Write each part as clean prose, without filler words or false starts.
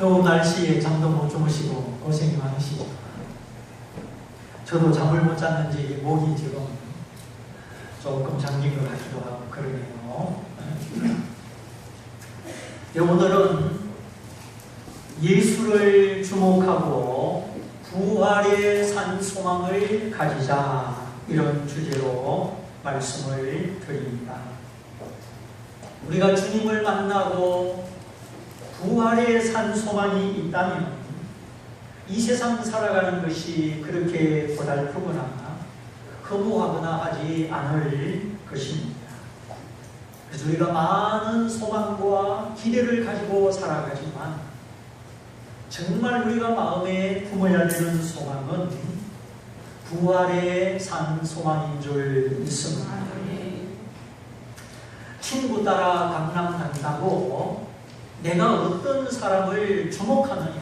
더운 날씨에 잠도 못 주무시고 고생이 많으시죠. 저도 잠을 못 잤는지 목이 지금 조금 잠긴 것 같기도 하고 그러네요. 오늘은 예수를 주목하고 부활의 산 소망을 가지자, 이런 주제로 말씀을 드립니다. 우리가 주님을 만나고 부활의 산 소망이 있다면 이 세상 살아가는 것이 그렇게 고달프거나 허무하거나 하지 않을 것입니다. 그래서 우리가 많은 소망과 기대를 가지고 살아가지만 정말 우리가 마음에 품어야 되는 소망은 부활의 산 소망인 줄 믿습니다. 친구 따라 강남 간다고 내가 어떤 사람을 주목하느냐,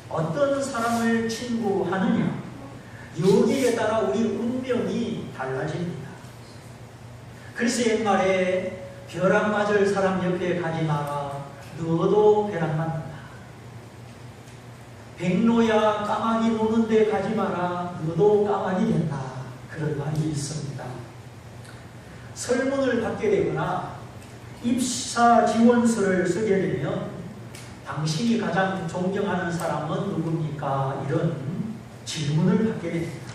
어떤 사람을 친구하느냐, 여기에 따라 우리 운명이 달라집니다. 그래서 옛말에 벼락 맞을 사람 옆에 가지 마라, 너도 벼락 맞는다. 백로야 까마귀 노는 데 가지 마라, 너도 까마귀 된다. 그런 말이 있습니다. 설문을 받게 되거나 입사 지원서를 쓰게 되면 당신이 가장 존경하는 사람은 누굽니까? 이런 질문을 받게 됩니다.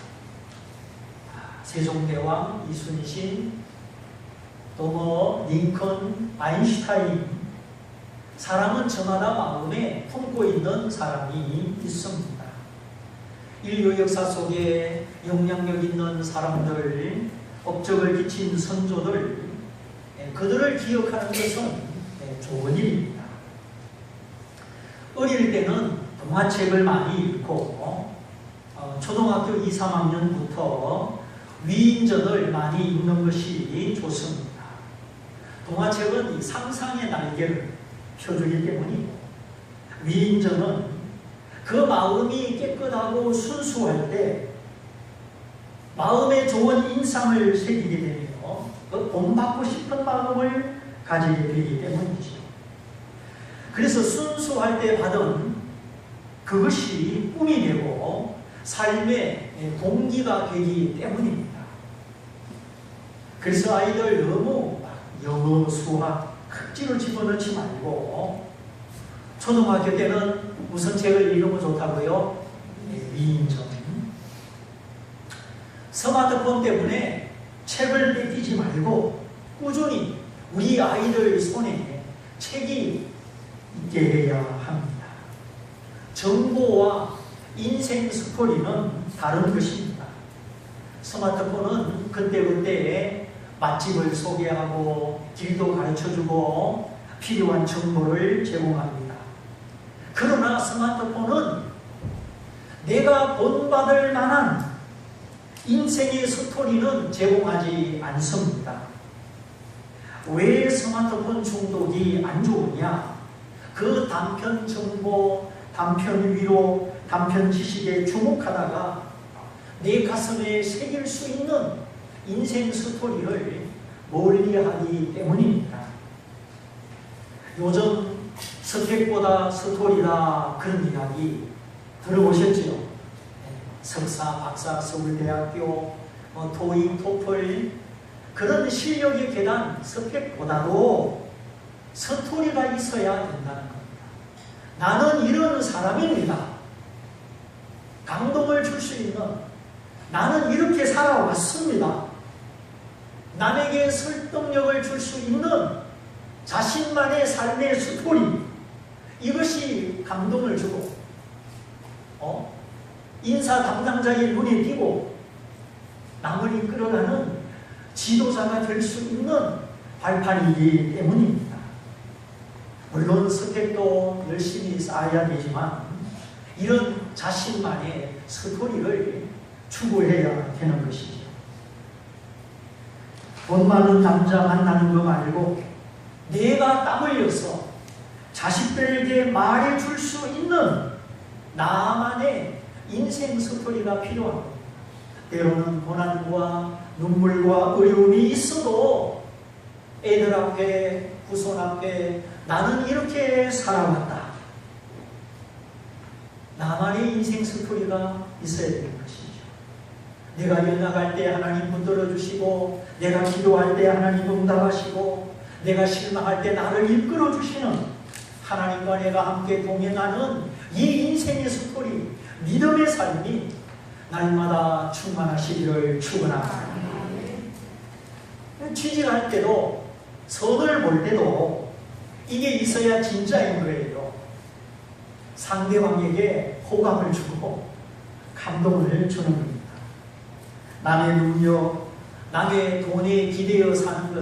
세종대왕, 이순신, 또 링컨, 아인슈타인, 사람은 저마다 마음에 품고 있는 사람이 있습니다. 인류 역사 속에 영향력 있는 사람들, 업적을 끼친 선조들, 그들을 기억하는 것은 좋은 일입니다. 어릴 때는 동화책을 많이 읽고 초등학교 2, 3학년부터 위인전을 많이 읽는 것이 좋습니다. 동화책은 상상의 날개를 펴주기 때문이고, 위인전은 그 마음이 깨끗하고 순수할 때 마음에 좋은 인상을 새기게 되며 그 본받고 싶은 마음을 가지게 되기 때문이죠. 그래서 순수할 때 받은 그것이 꿈이 되고 삶의 동기가 되기 때문입니다. 그래서 아이들 너무 영어, 수학, 극지로 집어넣지 말고, 초등학교 때는 무슨 책을 읽으면 좋다고요? 위인전. 스마트폰 때문에 책을 뺏기지 말고 꾸준히 우리 아이들 손에 책이 있게 해야 합니다. 정보와 인생 스토리는 다른 것입니다. 스마트폰은 그때그때 맛집을 소개하고 길도 가르쳐주고 필요한 정보를 제공합니다. 그러나 스마트폰은 내가 본받을 만한 인생의 스토리는 제공하지 않습니다. 왜 스마트폰 중독이 안 좋으냐? 그 단편 정보, 단편 위로, 단편 지식에 주목하다가 내 가슴에 새길 수 있는 인생 스토리를 멀리하기 때문입니다. 요즘 스펙보다 스토리다, 그런 이야기 들어보셨죠? 석사, 박사, 서울대학교, 토익, 토플, 그런 실력의 계단, 스펙보다도 스토리가 있어야 된다는 겁니다. 나는 이런 사람입니다. 감동을 줄 수 있는, 나는 이렇게 살아왔습니다. 남에게 설득력을 줄 수 있는 자신만의 삶의 스토리, 이것이 감동을 주고 인사 담당자의 눈에 띄고 남을 이끌어가는 지도자가 될 수 있는 발판이기 때문입니다. 물론 스펙도 열심히 쌓아야 되지만 이런 자신만의 스토리를 추구해야 되는 것이죠. 돈 많은 남자 만나는 거 말고 내가 땀 흘려서 자식들에게 말해줄 수 있는 나만의 인생 스토리가 필요합니다. 때로는 고난과 눈물과 어려움이 있어도 애들 앞에, 후손 앞에 나는 이렇게 살아왔다, 나만의 인생 스토리가 있어야 되는 것이죠. 내가 연락할 때 하나님 붙들어 주시고, 내가 기도할 때 하나님 응답하시고, 내가 실망할 때 나를 이끌어 주시는 하나님과 내가 함께 동행하는 이 인생의 스토리, 믿음의 삶이 날마다 충만하시기를 축원합니다. 취직할 때도, 선을 볼 때도 이게 있어야 진짜인 거예요. 상대방에게 호감을 주고 감동을 주는 겁니다. 남의 능력, 남의 돈에 기대어 사는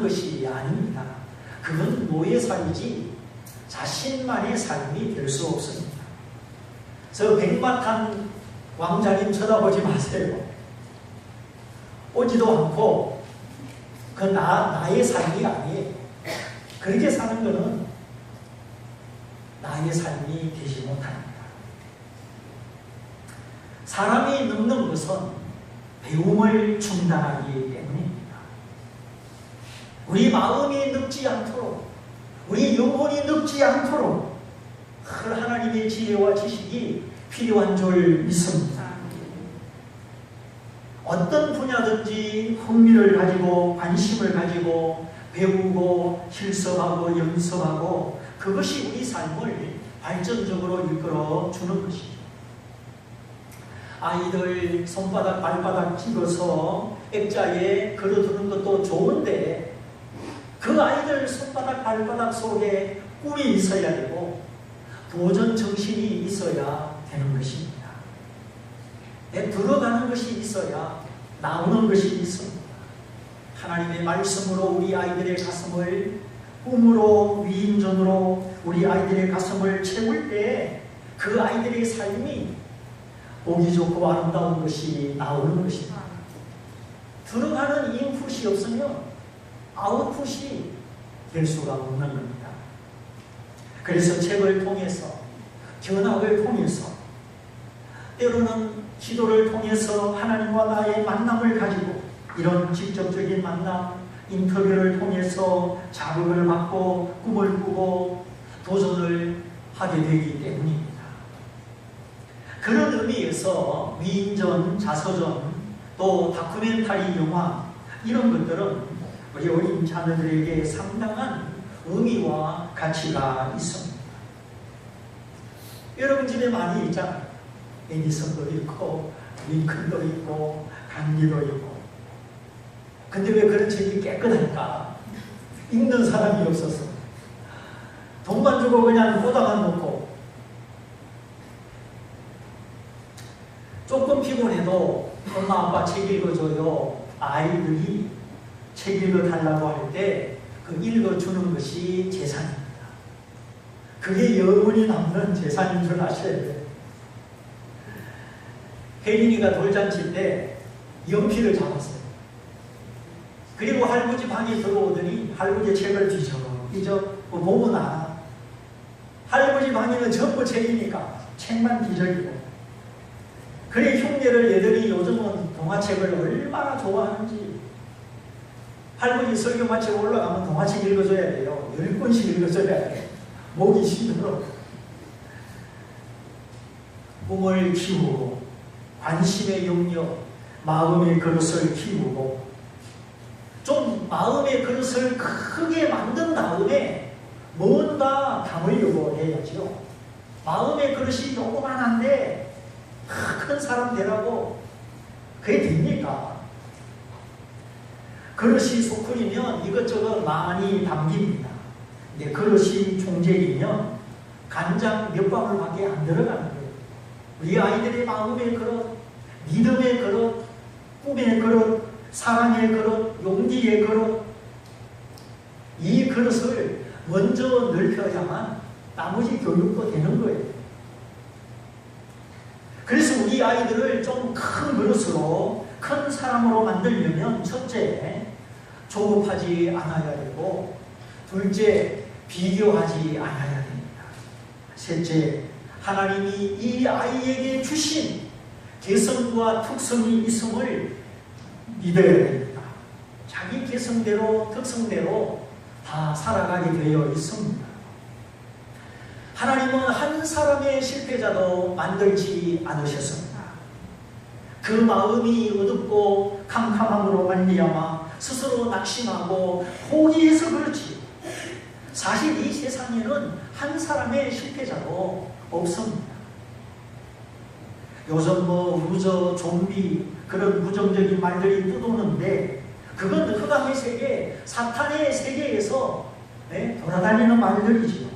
것이 아닙니다. 그건 노예살이지 자신만의 삶이 될 수 없습니다. 저 백마탄 왕자님 쳐다보지 마세요. 오지도 않고 그 나의 삶이 아니에요. 그렇게 사는 것은 나의 삶이 되지 못합니다. 사람이 늙는 것은 배움을 중단하기 때문입니다. 우리 마음이 늙지 않도록, 우리 영혼이 늙지 않도록 하나님의 지혜와 지식이 필요한 줄 믿습니다. 어떤 분야든지 흥미를 가지고 관심을 가지고 배우고 실습하고 연습하고, 그것이 우리 삶을 발전적으로 이끌어 주는 것이죠. 아이들 손바닥 발바닥 찍어서 액자에 걸어두는 것도 좋은데, 그 아이들 손바닥 발바닥 속에 꿈이 있어야 되고 도전 정신이 있어야 되는 것입니다. 들어가는 것이 있어야 나오는 것이 있습니다. 하나님의 말씀으로 우리 아이들의 가슴을, 꿈으로, 위인전으로 우리 아이들의 가슴을 채울 때 그 아이들의 삶이 보기 좋고 아름다운 것이 나오는 것입니다. 들어가는 인풋이 없으면 아웃풋이 될 수가 없는 겁니다. 그래서 책을 통해서, 견학을 통해서, 때로는 기도를 통해서 하나님과 나의 만남을 가지고, 이런 직접적인 만남, 인터뷰를 통해서 자극을 받고 꿈을 꾸고 도전을 하게 되기 때문입니다. 그런 의미에서 위인전, 자서전, 또 다큐멘터리 영화, 이런 것들은 우리 어린 자녀들에게 상당한 의미와 가치가 있습니다. 여러분 집에 많이 있잖아요. 에디슨도 있고 링컨도 있고 간디도 있고. 근데 왜 그런 책이 깨끗할까? 읽는 사람이 없어서. 돈만 주고 그냥 보다만 놓고. 조금 피곤해도 엄마 아빠 책 읽어줘요. 아이들이 책 읽어달라고 할 때 그 읽어주는 것이 재산입니다. 그게 영원히 남는 재산인 줄 아셔야 돼요. 혜린이가 돌잔치 때 연필을 잡았어요. 그리고 할아버지 방에 들어오더니 할아버지 책을 뒤져 보면 알아. 할아버지 방에는 전부 책이니까 책만 뒤적이고. 그래 흉내를 얘들이 요즘은 동화책을 얼마나 좋아하는지. 할머니 설교 마치고 올라가면 동화책 읽어줘야 돼요. 10권씩 읽어줘야 돼요. 목이 힘들어. 꿈을 키우고 관심의 영역, 마음의 그릇을 키우고, 좀 마음의 그릇을 크게 만든 다음에 뭔가 담으려고 해야죠. 마음의 그릇이 조그만한데 큰 사람 되라고 그게 됩니까? 그릇이 소쿠리면 이것저것 많이 담깁니다. 근데 그릇이 총재이면 간장 몇 방울밖에 안 들어가는 거예요. 우리 아이들의 마음의 그릇, 믿음의 그릇, 꿈의 그릇, 사랑의 그릇, 용기의 그릇, 이 그릇을 먼저 넓혀야만 나머지 교육도 되는 거예요. 그래서 우리 아이들을 좀 큰 그릇으로, 큰 사람으로 만들려면 첫째, 조급하지 않아야 되고, 둘째, 비교하지 않아야 됩니다. 셋째, 하나님이 이 아이에게 주신 개성과 특성이 있음을 믿어야 됩니다. 자기 개성대로, 특성대로 다 살아가게 되어 있습니다. 하나님은 한 사람의 실패자도 만들지 않으셨습니다. 그 마음이 어둡고 캄캄함으로 말미암아 스스로 낙심하고 포기해서 그렇지. 사실 이 세상에는 한 사람의 실패자도 없습니다. 요즘 루저, 좀비 그런 부정적인 말들이 떠도는데 그건 흑암의 세계, 사탄의 세계에서 돌아다니는 말들이지요.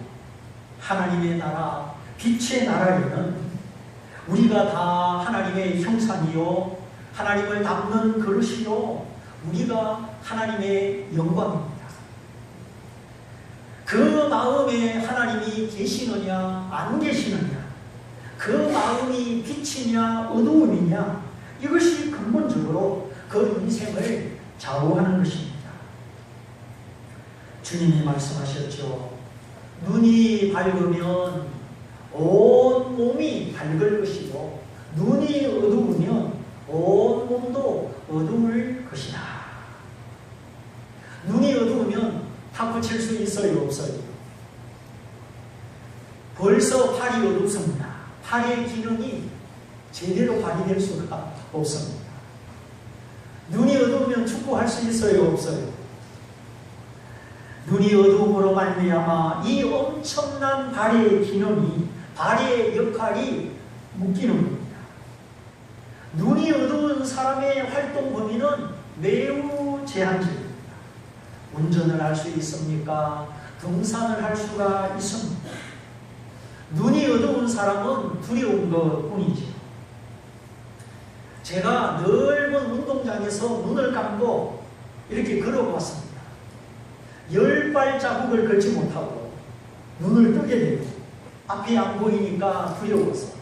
하나님의 나라, 빛의 나라에는 우리가 다 하나님의 형상이요, 하나님을 담는 그릇이요, 우리가 하나님의 영광입니다. 그 마음에 하나님이 계시느냐 안 계시느냐, 그 마음이 빛이냐 어두움이냐, 이것이 근본적으로 그 인생을 좌우하는 것입니다. 주님이 말씀하셨죠. 눈이 밝으면 온 몸이 밝을 것이고 눈이 어두우면 온 몸도 어두울 것이다. 눈이 어두우면 탁구 칠 수 있어요, 없어요? 벌써 팔이 어둡습니다. 팔의 기능이 제대로 발휘될 수가 없습니다. 눈이 어두우면 축구할 수 있어요, 없어요? 눈이 어두움으로 말미암아 이 엄청난 발의 기능이, 발의 역할이 묶이는 겁니다. 눈이 어두운 사람의 활동 범위는 매우 제한적입니다. 운전을 할 수 있습니까? 등산을 할 수가 있습니다. 눈이 어두운 사람은 두려운 것 뿐이죠. 제가 넓은 운동장에서 눈을 감고 이렇게 걸어봤습니다. 10발자국을 걷지 못하고 눈을 뜨게 되고 앞이 안 보이니까 두려워서.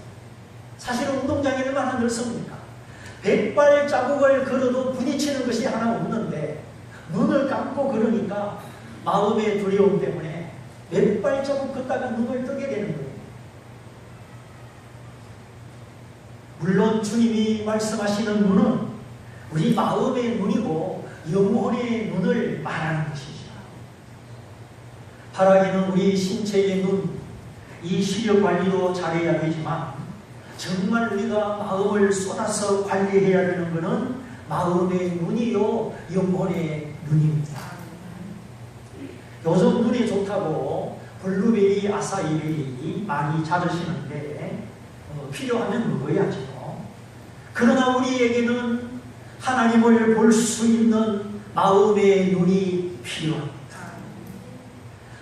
사실은 운동장이 얼마나 넓습니까? 100발자국을 걸어도 부딪히는 것이 하나 없는데 눈을 감고 걸으니까 마음의 두려움 때문에 몇 발자국 걷다가 눈을 뜨게 되는 거예요. 물론 주님이 말씀하시는 눈은 우리 마음의 눈이고 영혼의 눈을 말하는 것이죠. 바라기는 우리 신체의 눈, 이 시력 관리도 잘해야 되지만 정말 우리가 마음을 쏟아서 관리해야 되는 것은 마음의 눈이요, 영혼의 눈입니다. 요즘 눈이 좋다고 블루베리, 아사이베리 많이 자르시는데 필요하면 먹어야죠. 그러나 우리에게는 하나님을 볼 수 있는 마음의 눈이 필요합니다.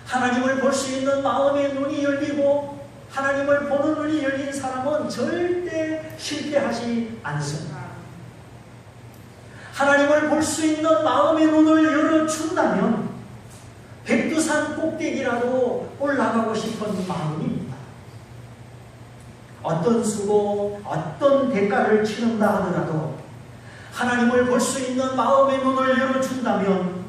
하나님을 볼 수 있는 마음의 눈이 열리고 하나님을 보는 눈이 열린 사람은 절대 실패하지 않습니다. 하나님을 볼 수 있는 마음의 눈을 열어준다면 백두산 꼭대기라도 올라가고 싶은 마음입니다. 어떤 수고, 어떤 대가를 치른다 하더라도 하나님을 볼 수 있는 마음의 눈을 열어준다면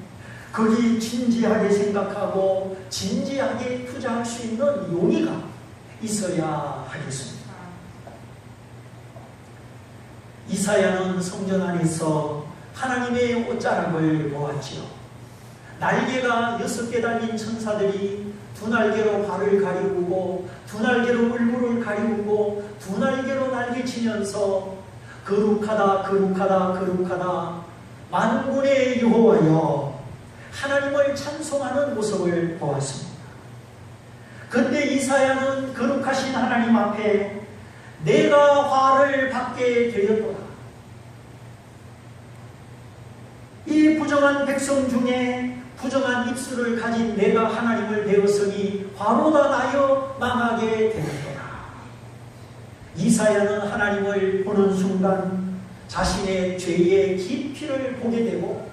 거기 진지하게 생각하고 진지하게 투자할 수 있는 용의가 있어야 하겠습니다. 이사야는 성전 안에서 하나님의 옷자락을 보았지요. 날개가 6개 달린 천사들이 두 날개로 발을 가리우고 두 날개로 얼굴을 가리우고 두 날개로 날개치면서 거룩하다 거룩하다 거룩하다 만군의 여호와여 하나님을 찬송하는 모습을 보았습니다. 그때 이사야는 거룩하신 하나님 앞에 내가 화를 받게 되었도다. 이 부정한 백성 중에 부정한 입술을 가진 내가 하나님을 배웠으니 화로다 나여 망하게 되었도다. 이사야는 하나님을 보는 순간 자신의 죄의 깊이를 보게 되고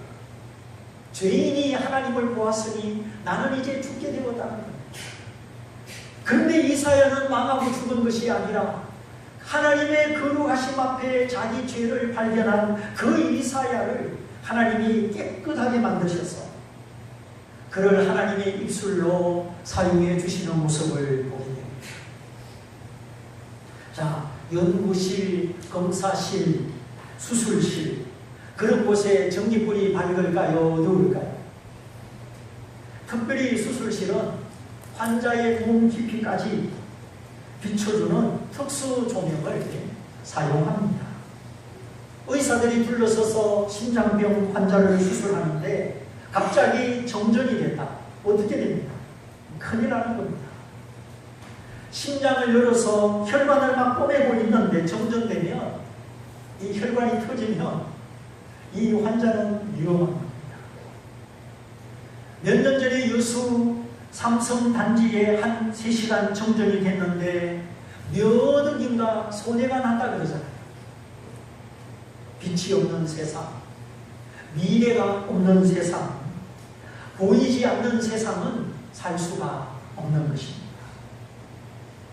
죄인이 하나님을 보았으니 나는 이제 죽게 되었다는 겁니다. 근데 이사야는 망하고 죽은 것이 아니라 하나님의 거룩하심 앞에 자기 죄를 발견한 그 이사야를 하나님이 깨끗하게 만드셔서 그를 하나님의 입술로 사용해 주시는 모습을 보게 됩니다. 자, 연구실, 검사실, 수술실 그런 곳에 전기불이 밝을까요? 어두울까요? 특별히 수술실은 환자의 몸 깊이까지 비춰주는 특수 조명을 사용합니다. 의사들이 둘러서서 심장병 환자를 수술하는데 갑자기 정전이 됐다. 어떻게 됩니까? 큰일 나는 겁니다. 심장을 열어서 혈관을 막 꺼내고 있는데 정전되면 이 혈관이 터지면 이 환자는 위험한 겁니다. 몇 년 전에 여수 삼성 단지에 한 3시간 정전이 됐는데 몇 억인가 손해가 났다 그러잖아요. 빛이 없는 세상, 미래가 없는 세상, 보이지 않는 세상은 살 수가 없는 것입니다.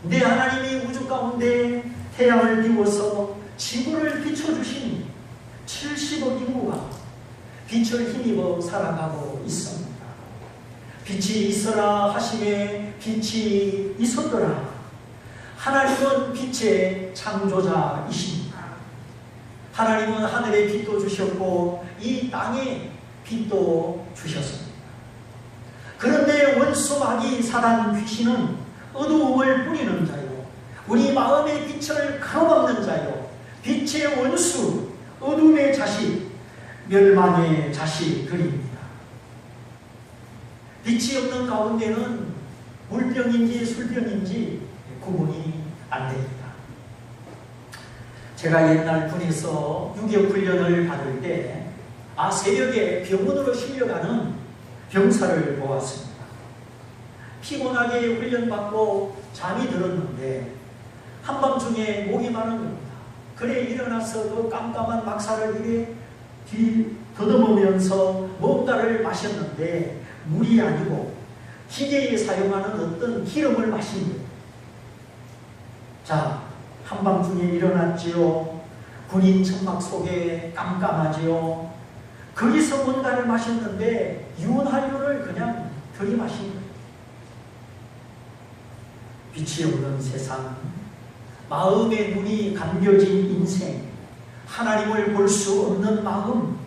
내 하나님이 우주 가운데 태양을 비워서 지구를 비춰주신 70억 인구가 빛을 힘입어 살아가고 있습니다. 빛이 있어라 하심에 빛이 있었더라. 하나님은 빛의 창조자이십니다. 하나님은 하늘의 빛도 주셨고 이 땅에 빛도 주셨습니다. 그런데 원수 마귀 사단 귀신은 어두움을 뿌리는 자요, 우리 마음의 빛을 가로막는 자요, 빛의 원수, 어둠의 자식, 멸망의 자식들입니다. 빛이 없는 가운데는 물병인지 술병인지 구분이 안 됩니다. 제가 옛날 군에서 유격 훈련을 받을 때 새벽에 병원으로 실려가는 병사를 보았습니다. 피곤하게 훈련받고 잠이 들었는데 한밤중에 목이 마른 겁니다. 그래 일어나서 그 깜깜한 막사를 이래 더듬으면서 뭔가를 마셨는데 물이 아니고 기계에 사용하는 어떤 기름을 마신 거예요. 자, 한밤중에 일어났지요. 군인 천막 속에 깜깜하지요. 거기서 뭔가를 마셨는데 윤활유를 그냥 들이마신 거예요. 빛이 없는 세상, 마음의 눈이 감겨진 인생, 하나님을 볼 수 없는 마음,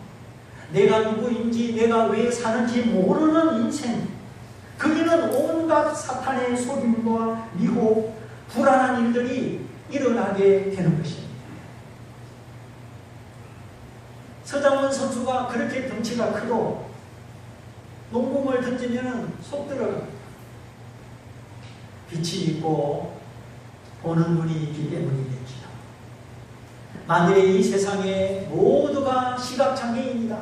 내가 누구인지 내가 왜 사는지 모르는 인생, 거기는 온갖 사탄의 속임과 미혹, 불안한 일들이 일어나게 되는 것입니다. 서장원 선수가 그렇게 덩치가 크고 농공을 던지면 속 들어갑니다. 빛이 있고 보는 눈이 있기 때문이겠죠. 만일에 이 세상에 모두가 시각장애인이다.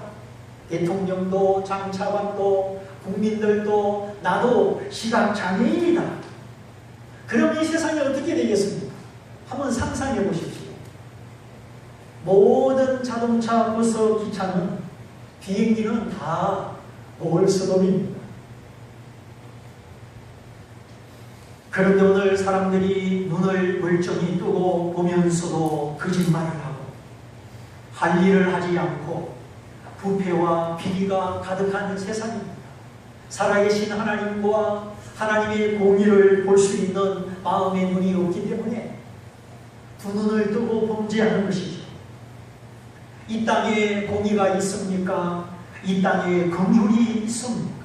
대통령도 장차관도 국민들도 나도 시각장애인이다. 그럼 이 세상이 어떻게 되겠습니까? 한번 상상해 보십시오. 모든 자동차, 버스, 기차는, 비행기는 다 보글스돔입니다. 그런데 오늘 사람들이 눈을 멀쩡히 뜨고 보면서도 거짓말을 하고 할 일을 하지 않고 부패와 비리가 가득한 세상입니다. 살아계신 하나님과 하나님의 공의를 볼 수 있는 마음의 눈이 없기 때문에 두 눈을 뜨고 범죄하는 것이죠. 이 땅에 공의가 있습니까? 이 땅에 긍휼이 있습니까?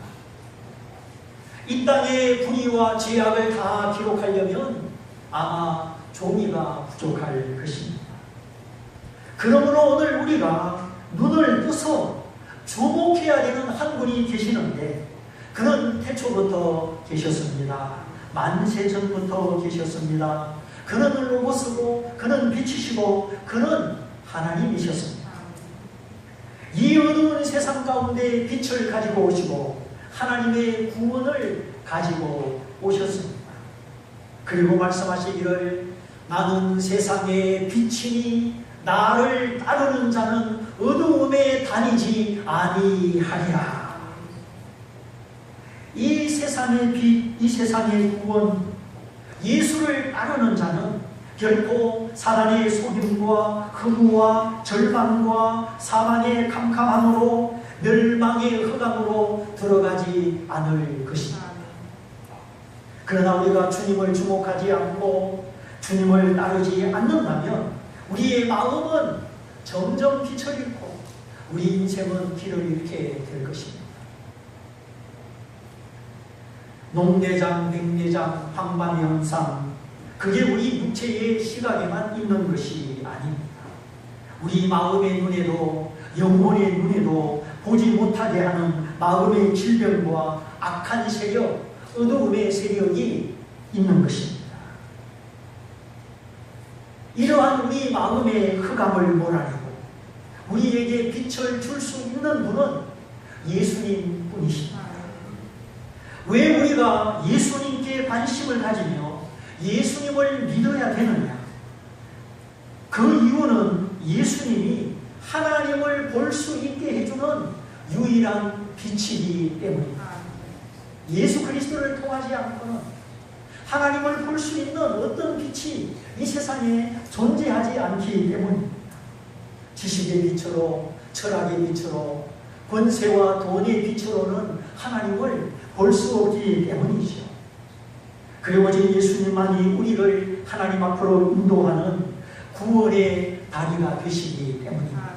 이 땅의 불의와 죄악을 다 기록하려면 아마 종이가 부족할 것입니다. 그러므로 오늘 우리가 눈을 떠서 주목해야 되는 한 분이 계시는데 그는 태초부터 계셨습니다. 만세전부터 계셨습니다. 그는 로고스고 그는 빛이시고 그는 하나님이셨습니다. 이 어두운 세상 가운데 빛을 가지고 오시고 하나님의 구원을 가지고 오셨습니다. 그리고 말씀하시기를 나는 세상의 빛이니 나를 따르는 자는 어두움에 다니지 아니하리라. 이 세상의 빛, 이 세상의 구원, 예수를 따르는 자는 결코 사단의 속임과 흠과 절망과 사망의 캄캄함으로 멸망의 흑암으로 들어가지 않을 것입니다. 그러나 우리가 주님을 주목하지 않고 주님을 따르지 않는다면 우리의 마음은 점점 빛을 잃고 우리 인생은 길을 잃게 될 것입니다. 농내장, 백내장, 황반의 현상, 그게 우리 육체의 시각에만 있는 것이 아닙니다. 우리 마음의 눈에도 영혼의 눈에도 보지 못하게 하는 마음의 질병과 악한 세력, 어두움의 세력이 있는 것입니다. 이러한 우리 마음의 흑암을 몰아내고 우리에게 빛을 줄 수 있는 분은 예수님 뿐이십니다. 왜 우리가 예수님께 관심을 가지며 예수님을 믿어야 되느냐? 그 이유는 예수님이 하나님을 볼 수 있게 해주는 유일한 빛이기 때문입니다. 예수 그리스도를 통하지 않고는 하나님을 볼 수 있는 어떤 빛이 이 세상에 존재하지 않기 때문입니다. 지식의 빛으로, 철학의 빛으로, 권세와 돈의 빛으로는 하나님을 볼 수 없기 때문이죠. 그리고 오직 예수님만이 우리를 하나님 앞으로 인도하는 구원의 다리가 되시기 때문입니다.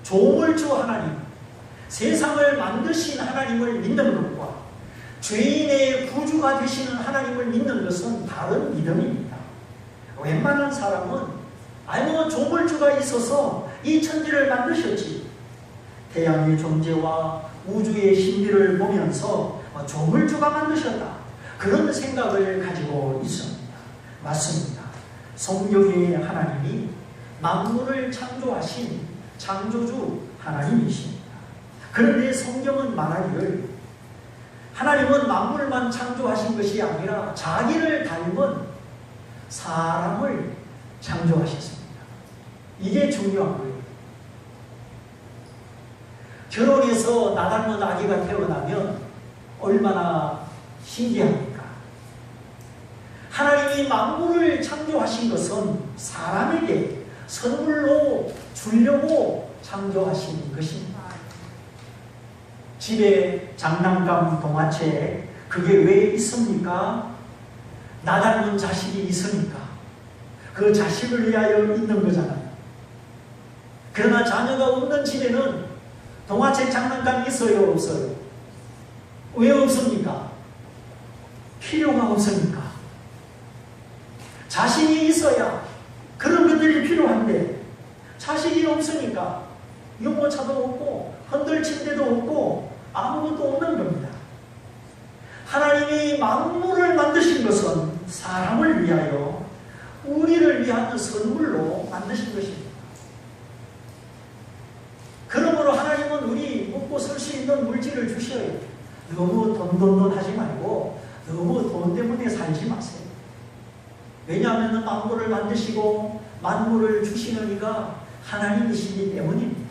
조물주 하나님, 세상을 만드신 하나님을 믿는 것과 죄인의 구주가 되시는 하나님을 믿는 것은 다른 믿음입니다. 웬만한 사람은 아니 조물주가 있어서 이 천지를 만드셨지, 태양의 존재와 우주의 신비를 보면서 조물주가 만드셨다, 그런 생각을 가지고 있습니다. 맞습니다. 성경의 하나님이 만물을 창조하신 창조주 하나님이십니다. 그런데 성경은 말하기를 하나님은 만물만 창조하신 것이 아니라 자기를 닮은 사람을 창조하셨습니다. 이게 중요한 거예요. 결혼해서 나 닮은 아기가 태어나면 얼마나 신기합니까? 하나님이 만물을 창조하신 것은 사람에게 선물로 주려고 창조하신 것입니다. 집에 장난감 동화책, 그게 왜 있습니까? 나 닮은 자식이 있으니까. 그 자식을 위하여 있는 거잖아요. 그러나 자녀가 없는 집에는 동화책 장난감이 있어요, 없어요? 왜 없습니까? 필요가 없으니까. 자식이 있어야 그런 것들이 필요한데 자식이 없으니까 유모차도 없고 흔들 침대도 없고 아무것도 없는 겁니다. 하나님이 만물을 만드신 것은 사람을 위하여, 우리를 위한 선물로 만드신 것입니다. 그러므로 하나님은 우리 먹고 살 수 있는 물질을 주셔요. 너무 돈 하지 말고 너무 돈 때문에 살지 마세요. 왜냐하면 만물을 만드시고 만물을 주시는 이가 하나님이시기 때문입니다.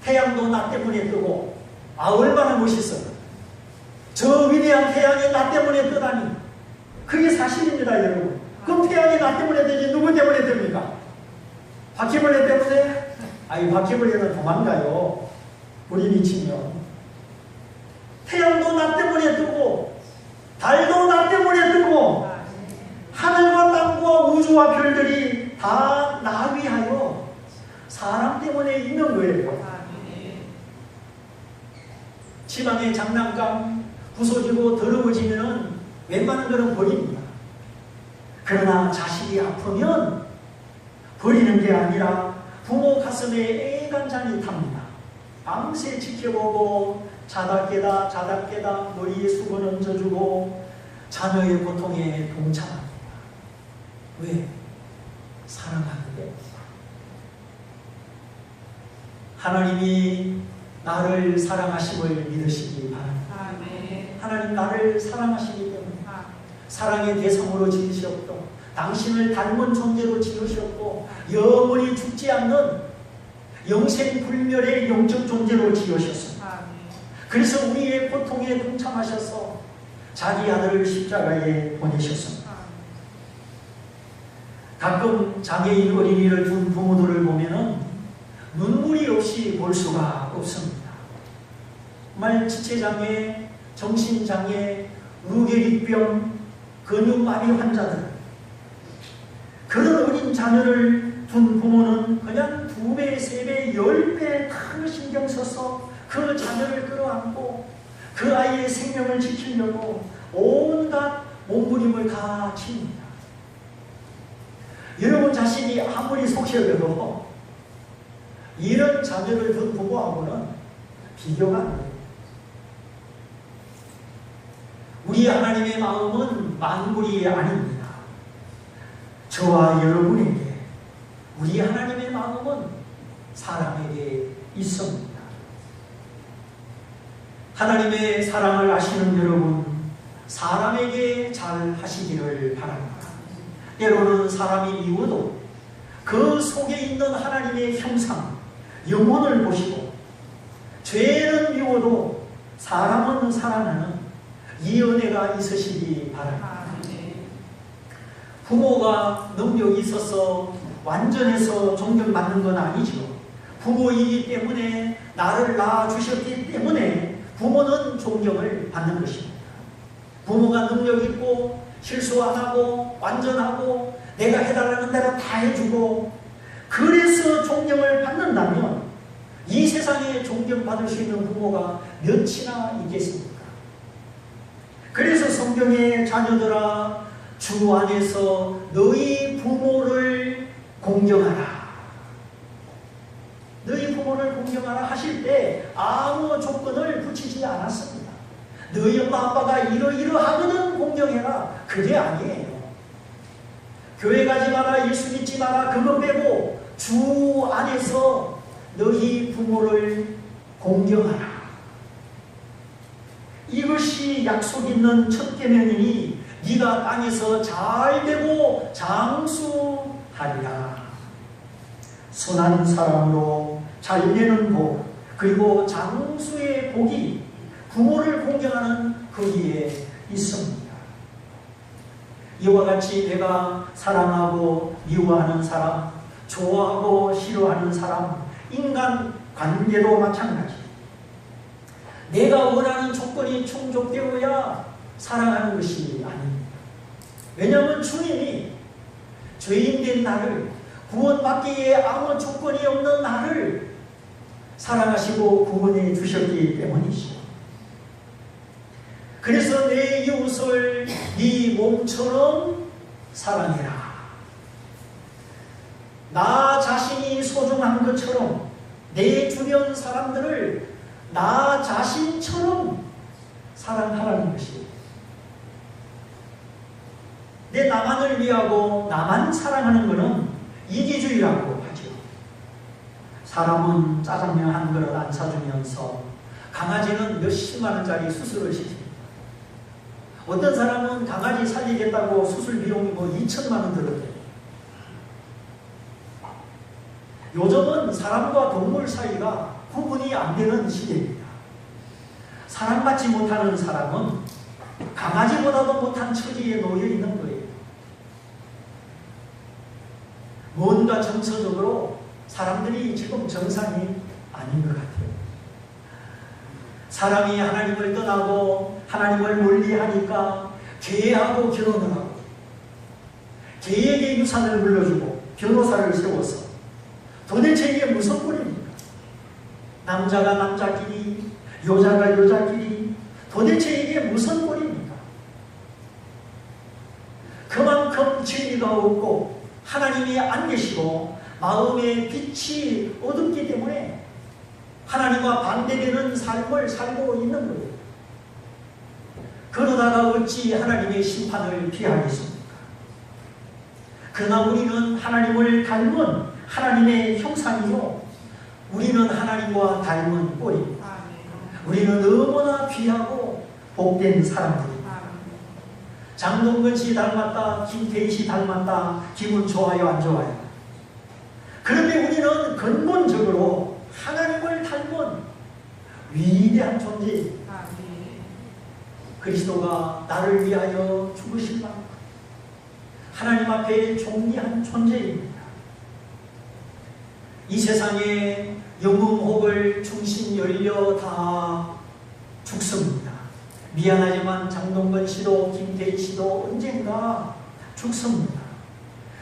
태양도 나 때문에 뜨고, 얼마나 멋있어요. 저 위대한 태양이 나 때문에 뜨다니, 그게 사실입니다, 여러분. 그럼 태양이 나 때문에 뜨지 누구 때문에 뜹니까? 바퀴벌레 때문에? 바퀴벌레는 도망가요, 불이 비치면. 태양도 나 때문에 뜨고 달도 나 때문에 뜨고 하늘과 땅과 우주와 별들이 다 나 위하여 사람 때문에 있는 거예요. 집안의 장난감 부서지고 더러워지면 웬만한 거는 버립니다. 그러나 자식이 아프면 버리는 게 아니라 부모 가슴에 애간장이 탑니다. 밤새 지켜보고 자다 깨다 머리에 수건 얹어주고 자녀의 고통에 동참합니다. 왜? 사랑하는데. 하나님이 나를 사랑하심을 믿으시기 바랍니다. 하나님 나를 사랑하시기 때문에 사랑의 대상으로 지으셨고, 당신을 닮은 존재로 지으셨고, 영원히 죽지 않는 영생불멸의 영적 존재로 지으셨습니다. 그래서 우리의 고통에 동참하셔서 자기 아들을 십자가에 보내셨습니다. 가끔 장애인 어린이를 둔 부모들을 보면은 눈물이 없이 볼 수가 없습니다. 정말 지체장애, 정신장애, 의계립병, 근육마비 환자들, 그런 어린 자녀를 둔 부모는 그냥 2배, 3배, 10배 큰 신경 써서 그 그 자녀를 끌어안고 그 아이의 생명을 지키려고 온갖 몸부림을 다 칩니다. 여러분 자신이 아무리 속여도 이런 자녀를 둔 부모하고는 비교가 안 돼요. 우리 하나님의 마음은 만물이 아닙니다. 저와 여러분에게 우리 하나님의 마음은 사람에게 있습니다. 하나님의 사랑을 아시는 여러분, 사람에게 잘 하시기를 바랍니다. 때로는 사람이 미워도 그 속에 있는 하나님의 형상, 영혼을 보시고 죄는 미워도 사람은 사랑하는 이 은혜가 있으시기 바랍니다. 부모가 능력이 있어서 완전해서 존경받는 건 아니죠. 부모이기 때문에 나를 낳아주셨기 때문에 부모는 존경을 받는 것입니다. 부모가 능력 있고 실수 안 하고 완전하고 내가 해달라는 대로 다 해주고 그래서 존경을 받는다면 이 세상에 존경받을 수 있는 부모가 몇이나 있겠습니까? 그래서 성경의 자녀들아 주 안에서 너희 부모를 공경하라. 너희 부모를 공경하라 하실 때 아무 조건을 붙이지 않았습니다. 너희 엄마 아빠가 이러이러하거든 공경해라. 그게 아니에요. 교회 가지 마라, 예수 믿지 마라, 그거 빼고 주 안에서 너희 부모를 공경하라. 이것이 약속 있는 첫 계명이니 네가 땅에서 잘되고 장수하리라. 선한 사람으로 잘되는 복, 그리고 장수의 복이 부모를 공경하는 거기에 있습니다. 이와 같이 내가 사랑하고 미워하는 사람, 좋아하고 싫어하는 사람, 인간 관계도 마찬가지. 내가 원하는 조건이 충족되어야 사랑하는 것이 아닙니다. 왜냐하면 주님이 죄인된 나를, 구원받기에 아무 조건이 없는 나를 사랑하시고 구원해 주셨기 때문이시죠. 그래서 내 이웃을 네 몸처럼 사랑해라. 나 자신이 소중한 것처럼 내 주변 사람들을 나 자신처럼 사랑하라는 것이에요. 내 나만을 위하고 나만 사랑하는 것은 이기주의라고 하죠. 사람은 짜장면 한 그릇 안 사주면서 강아지는 몇십만 원짜리 수술을 시킵니다. 어떤 사람은 강아지 살리겠다고 수술 비용이 뭐 2천만 원 들었대요. 요즘은 사람과 동물 사이가 구분이 안 되는 시대입니다. 사랑받지 못하는 사람은 강아지보다도 못한 처지에 놓여 있는 거예요. 뭔가 정서적으로 사람들이 지금 정상이 아닌 것 같아요. 사람이 하나님을 떠나고 하나님을 멀리하니까 개하고 결혼을 하고 개에게 유산을 물려주고 변호사를 세워서 도대체 이게 무슨 꼴입니까? 남자가 남자끼리, 여자가 여자끼리, 도대체 이게 무슨 꼴입니까? 그만큼 진리가 없고 하나님이 안 계시고 마음의 빛이 어둡기 때문에 하나님과 반대되는 삶을 살고 있는 거예요. 그러다가 어찌 하나님의 심판을 피하겠습니까? 그러나 우리는 하나님을 닮은 하나님의 형상이요, 우리는 하나님과 닮은 꼴입니다. 우리는 너무나 귀하고 복된 사람들입니다. 장동건 씨 닮았다, 김태희 씨 닮았다, 기분 좋아요 안 좋아요? 그런데 우리는 근본적으로 하나님을 닮은 위대한 존재입니다. 그리스도가 나를 위하여 죽으신 만큼 하나님 앞에 존귀한 존재입니다. 이 세상에 영웅혹을 중심 열려 다 죽습니다. 미안하지만 장동건 씨도 김태희 씨도 언젠가 죽습니다.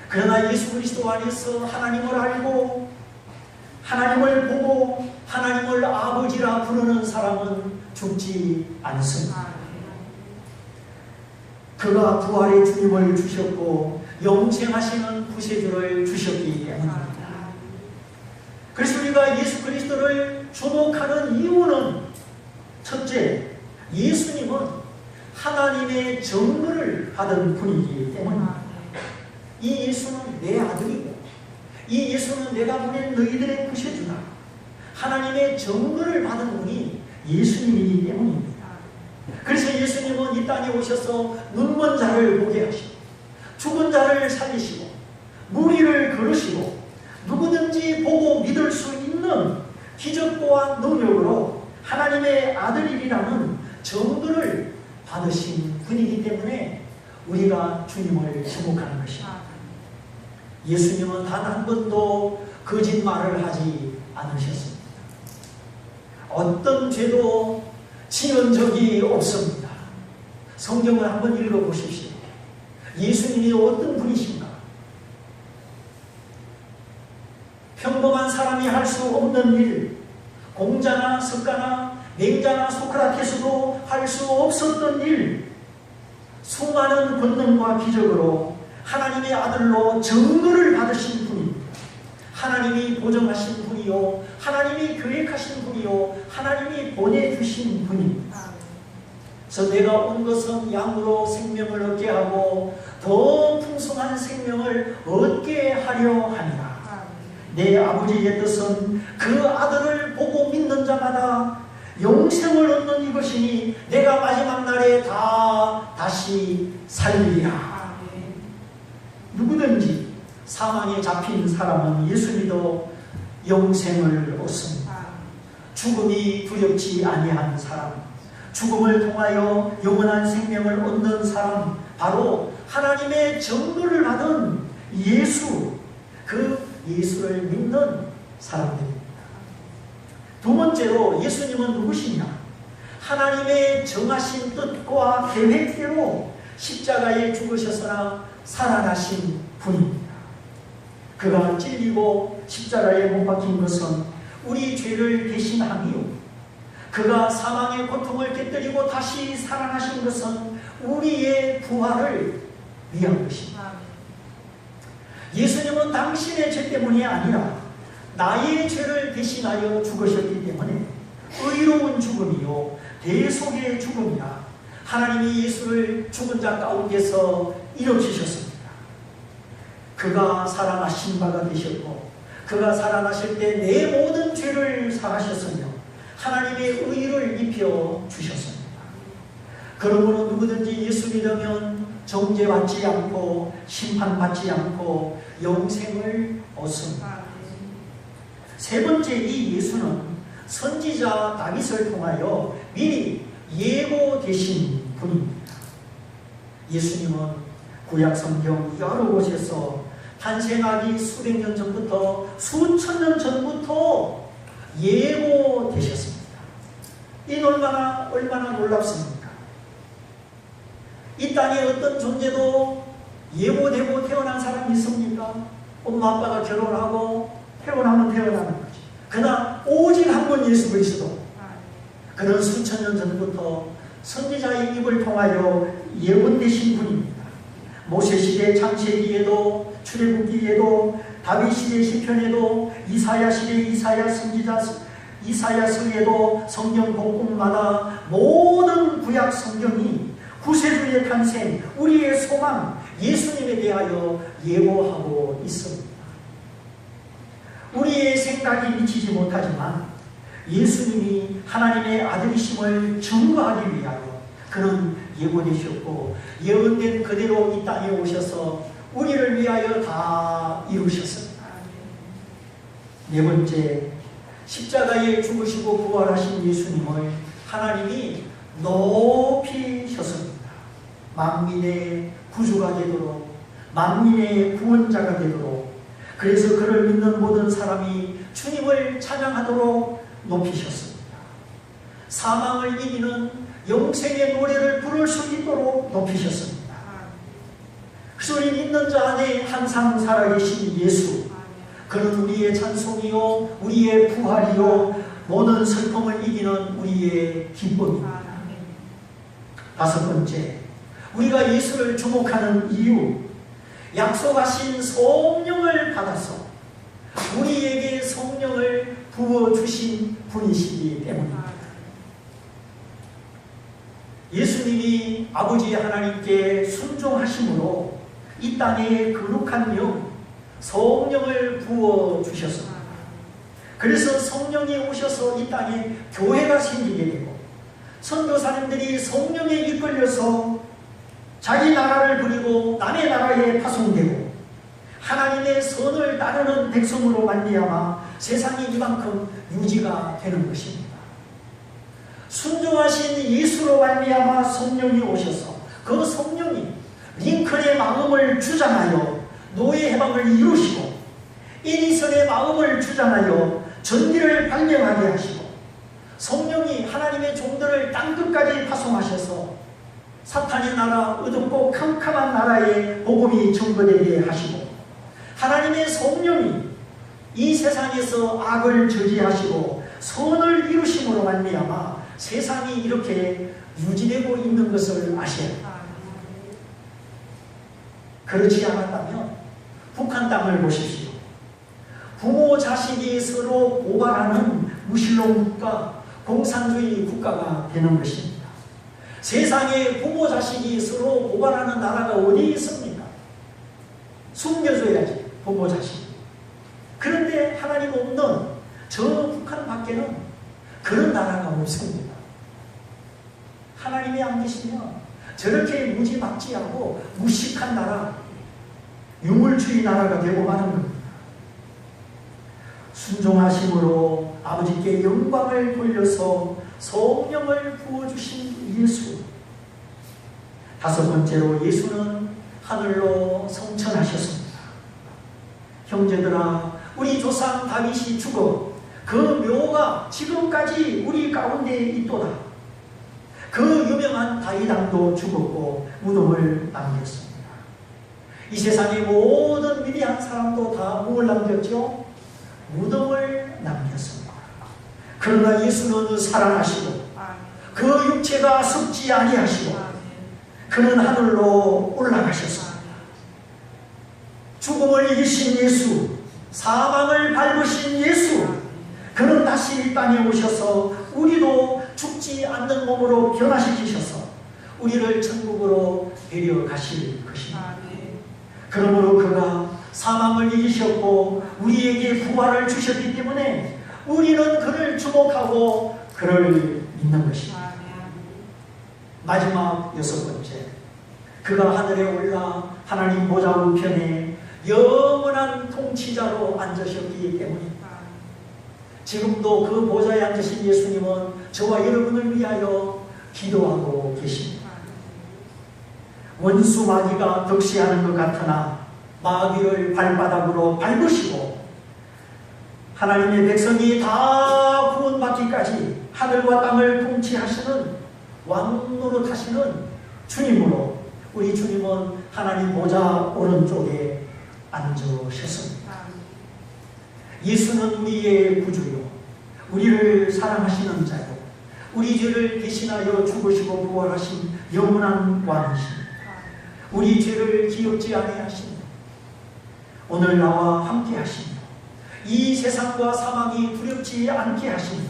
그러나 예수 그리스도 안에서 하나님을 알고 하나님을 보고 하나님을 아버지라 부르는 사람은 죽지 않습니다. 그가 부활의 주님을 주셨고 영생하시는 구세주를 주셨기 때문입니다. 그래서 우리가 예수 그리스도를 주목하는 이유는 첫째, 예수님은 하나님의 정보를 받은 분이기 때문입니다. 이 예수는 내 아들이고 이 예수는 내가 보낸 너희들의 구세주다. 하나님의 정보를 받은 분이 예수님이기 때문입니다. 그래서 예수님은 이 땅에 오셔서 눈먼 자를 보게 하시고 죽은 자를 살리시고 무리를 걸으시고 누구든지 보고 믿을 수 있는 기적과 능력으로 하나님의 아들이라는 정보를 받으신 분이기 때문에 우리가 주님을 주목하는 것입니다. 예수님은 단 한 번도 거짓말을 하지 않으셨습니다. 어떤 죄도 지은 적이 없습니다. 성경을 한번 읽어보십시오. 예수님이 어떤 분이신가? 평범한 사람이 할 수 없는 일, 공자나 석가나 맹자나 소크라테스도 할 수 없었던 일, 수많은 권능과 기적으로 하나님의 아들로 증거를 받으신 분입니다. 하나님이 보정하신 분이요, 하나님이 계획하신 분이요, 하나님이 보내주신 분입니다. 그래서 내가 온 것은 양으로 생명을 얻게 하고 더 풍성한 생명을 얻게 하려 하니라. 내 아버지의 뜻은 그 아들을 보고 믿는 자마다 영생을 얻는 이것이니 내가 마지막 날에 다시 살리리라. 누구든지 사망에 잡힌 사람은 예수 믿어 영생을 얻습니다. 죽음이 두렵지 아니한 사람, 죽음을 통하여 영원한 생명을 얻는 사람, 바로 하나님의 정보를 받은 예수, 그 예수를 믿는 사람들입니다. 두 번째로 예수님은 누구시냐? 하나님의 정하신 뜻과 계획대로 십자가에 죽으셨으나 살아나신 분입니다. 그가 찔리고 십자가에 못 박힌 것은 우리 죄를 대신함이요, 그가 사망의 고통을 깨뜨리고 다시 살아나신 것은 우리의 부활을 위한 것입니다. 예수님은 당신의 죄 때문이 아니라 나의 죄를 대신하여 죽으셨기 때문에 의로운 죽음이요 대속의 죽음이라 하나님이 예수를 죽은 자 가운데서 일으키셨습니다. 그가 살아나신 바가 되셨고 그가 살아나실 때 내 모든 죄를 사하셨으며 하나님의 의를 입혀 주셨습니다. 그러므로 누구든지 예수 믿으면 정죄받지 않고 심판받지 않고 영생을 얻습니다. 세 번째, 이 예수는 선지자 다윗을 통하여 미리 예고되신 분입니다. 예수님은 구약 성경 여러 곳에서 탄생하기 수백 년 전부터 수천 년 전부터 예고되셨습니다. 이 얼마나 놀랍습니까? 이 땅에 어떤 존재도 예고되고 태어난 사람이 있습니까? 엄마 아빠가 결혼하고 태어나면 태어나는 거지. 그러나 오직 한 분 예수 그리스도, 그는 수천 년 전부터 선지자의 입을 통하여 예언되신 분입니다. 모세시대 창세기에도 출애굽기에도 다윗시대 시편에도 이사야시대 이사야 선지자 이사야서에도 성경 곳곳마다 모든 구약 성경이 구세주의 탄생, 우리의 소망, 예수님에 대하여 예고하고 있습니다. 우리의 생각이 미치지 못하지만 예수님이 하나님의 아들이심을 증거하기 위하여 그는 예고되셨고 예언된 그대로 이 땅에 오셔서 우리를 위하여 다 이루셨습니다. 네 번째, 십자가에 죽으시고 부활하신 예수님을 하나님이 높이셨습니다. 만민의 구주가 되도록, 만민의 구원자가 되도록, 그래서 그를 믿는 모든 사람이 주님을 찬양하도록 높이셨습니다. 사망을 이기는 영생의 노래를 부를 수 있도록 높이셨습니다. 그래서 우리 믿는 자 안에 항상 살아계신 예수, 그는 우리의 찬송이요, 우리의 부활이요, 모든 슬픔을 이기는 우리의 기쁨입니다. 다섯 번째, 우리가 예수를 주목하는 이유, 약속하신 성령을 받아서 우리에게 성령을 부어주신 분이시기 때문입니다. 예수님이 아버지 하나님께 순종하심으로 이 땅에 거룩한 영, 성령을 부어주셨습니다. 그래서 성령이 오셔서 이 땅에 교회가 생기게 되고 선교사님들이 성령에 이끌려서 자기 나라를 부리고 남의 나라에 파송되고 하나님의 선을 따르는 백성으로 말미암아 세상이 이만큼 유지가 되는 것입니다. 순종하신 예수로 말미암아 성령이 오셔서 그 성령이 링컨의 마음을 주장하여 노예 해방을 이루시고 에디슨의 마음을 주장하여 전기를 발명하게 하시고 성령이 하나님의 종들을 땅끝까지 파송하셔서 사탄의 나라, 어둡고 캄캄한 나라에 복음이 전거되게 하시고 하나님의 성령이 이 세상에서 악을 저지하시고 선을 이루심으로 말미암아 세상이 이렇게 유지되고 있는 것을 아셔야 합니다. 그렇지 않았다면 북한 땅을 보십시오. 부모 자식이 서로 고발하는 무신론 국가, 공산주의 국가가 되는 것입니다. 세상에 부모 자식이 서로 고발하는 나라가 어디 있습니까? 숨겨줘야지, 부모 자식이. 그런데 하나님 없는 저 북한 밖에는 그런 나라가 없습니다. 하나님이 안 계시면 저렇게 무지막지하고 무식한 나라, 유물주의 나라가 되고 마는 겁니다. 순종하심으로 아버지께 영광을 돌려서 성령을 부어주신 예수. 다섯 번째로 예수는 하늘로 성천하셨습니다. 형제들아, 우리 조상 다윗이 죽어 그 묘가 지금까지 우리 가운데 있도다. 그 유명한 다윗왕도 죽었고 무덤을 남겼습니다. 이 세상의 모든 위대한 사람도 다 무엇을 남겼죠? 무덤을 남겼습니다. 그러나 예수는 살아나시고 그 육체가 썩지 아니하시고 그는 하늘로 올라가셨습니다. 죽음을 이기신 예수, 사망을 밟으신 예수, 그는 다시 이 땅에 오셔서 우리도 죽지 않는 몸으로 변화시키셔서 우리를 천국으로 데려가실 것입니다. 그러므로 그가 사망을 이기셨고 우리에게 부활을 주셨기 때문에 우리는 그를 주목하고 그를 믿는 것입니다. 마지막 여섯 번째, 그가 하늘에 올라 하나님 보좌 우편에 영원한 통치자로 앉으셨기 때문입니다. 지금도 그 보좌에 앉으신 예수님은 저와 여러분을 위하여 기도하고 계십니다. 원수 마귀가 덕시하는 것 같으나 마귀를 발바닥으로 밟으시고 하나님의 백성이 다 구원받기까지 하늘과 땅을 통치하시는 왕 노릇하시는 주님으로 우리 주님은 하나님 보좌 오른쪽에 앉으셨습니다. 예수는 우리의 구주요, 우리를 사랑하시는 자요, 우리 죄를 대신하여 죽으시고 부활하신 영원한 왕이십니다. 우리 죄를 기억지 아니하시며 오늘 나와 함께 하시며 이 세상과 사망이 두렵지 않게 하시며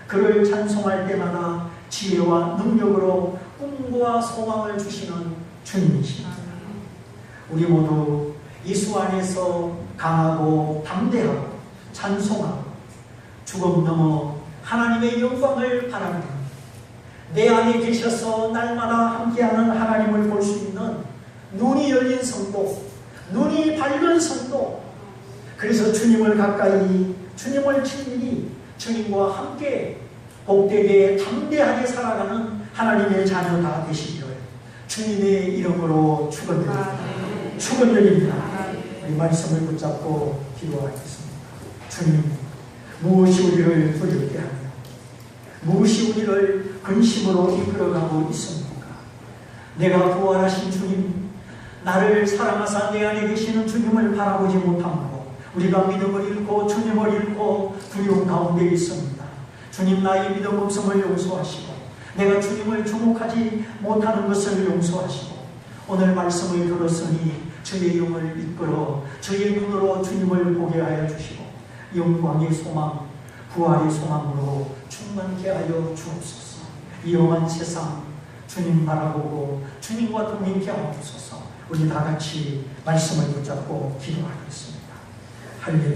그를 찬송할 때마다 지혜와 능력으로 꿈과 소망을 주시는 주님이십니다. 우리 모두 예수 안에서 강하고 담대하고 찬송하고 죽음 넘어 하나님의 영광을 바라며 내 안에 계셔서 날마다 함께하는 하나님을 볼 수 있는 눈이 열린 성도, 눈이 밝은 성도, 그래서 주님을 가까이, 주님을 친밀히, 주님과 함께 복되게 담대하게 살아가는 하나님의 자녀가 되시기를 주님의 이름으로 축원드립니다. 축원드립니다. 이 말씀을 붙잡고 기도하겠습니다. 주님, 무엇이 우리를 두렵게 하며 무엇이 우리를 근심으로 이끌어가고 있습니까? 내가 부활하신 주님, 나를 사랑하사 내 안에 계시는 주님을 바라보지 못함으로 우리가 믿음을 잃고 주님을 잃고 두려움 가운데 있습니다. 주님 나의 믿음 없음을 용서하시고 내가 주님을 주목하지 못하는 것을 용서하시고 오늘 말씀을 들었으니 저의 영을 이끌어 저의 눈으로 주님을 보게 하여 주시고 영광의 소망, 부활의 소망으로 충만케 하여 주옵소서. 위험한 세상 주님 바라보고 주님과 동행케 하여 주소서. 우리 다 같이 말씀을 붙잡고 기도하겠습니다. 할렐루야.